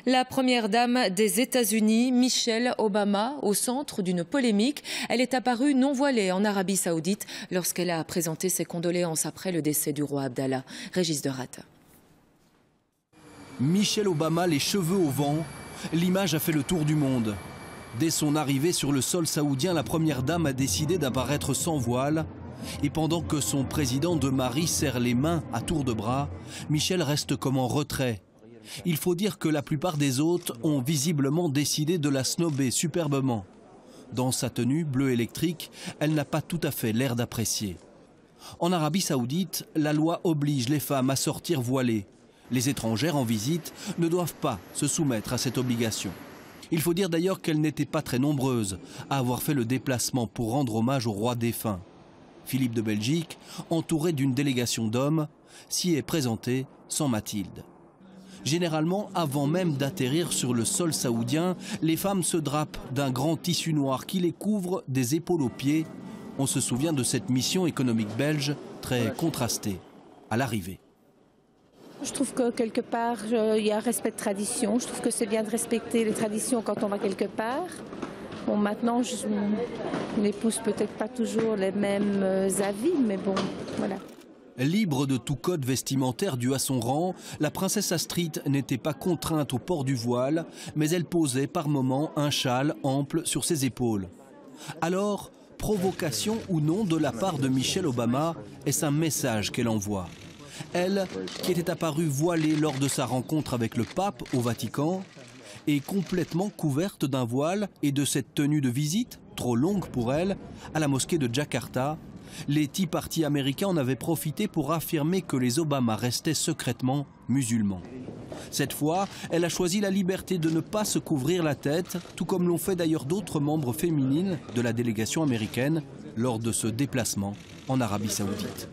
La première dame des États-Unis, Michelle Obama, au centre d'une polémique. Elle est apparue non voilée en Arabie Saoudite lorsqu'elle a présenté ses condoléances après le décès du roi Abdallah. Régis Derat. Michelle Obama, les cheveux au vent, l'image a fait le tour du monde. Dès son arrivée sur le sol saoudien, la première dame a décidé d'apparaître sans voile. Et pendant que son président de mari serre les mains à tour de bras, Michelle reste comme en retrait. Il faut dire que la plupart des hôtes ont visiblement décidé de la snober superbement. Dans sa tenue bleue électrique, elle n'a pas tout à fait l'air d'apprécier. En Arabie Saoudite, la loi oblige les femmes à sortir voilées. Les étrangères en visite ne doivent pas se soumettre à cette obligation. Il faut dire d'ailleurs qu'elles n'étaient pas très nombreuses à avoir fait le déplacement pour rendre hommage au roi défunt. Philippe de Belgique, entouré d'une délégation d'hommes, s'y est présenté sans Mathilde. Généralement, avant même d'atterrir sur le sol saoudien, les femmes se drapent d'un grand tissu noir qui les couvre des épaules aux pieds. On se souvient de cette mission économique belge très contrastée à l'arrivée. Je trouve que quelque part, il y a un respect de tradition. Je trouve que c'est bien de respecter les traditions quand on va quelque part. Bon, maintenant, je n'épouse peut-être pas toujours les mêmes avis, mais bon, voilà. Libre de tout code vestimentaire dû à son rang, la princesse Astrid n'était pas contrainte au port du voile, mais elle posait par moments un châle ample sur ses épaules. Alors, provocation ou non de la part de Michelle Obama, est-ce un message qu'elle envoie? Elle, qui était apparue voilée lors de sa rencontre avec le pape au Vatican, est complètement couverte d'un voile et de cette tenue de visite, trop longue pour elle, à la mosquée de Jakarta. Les Tea Party américains en avaient profité pour affirmer que les Obama restaient secrètement musulmans. Cette fois, elle a choisi la liberté de ne pas se couvrir la tête, tout comme l'ont fait d'ailleurs d'autres membres féminines de la délégation américaine lors de ce déplacement en Arabie Saoudite.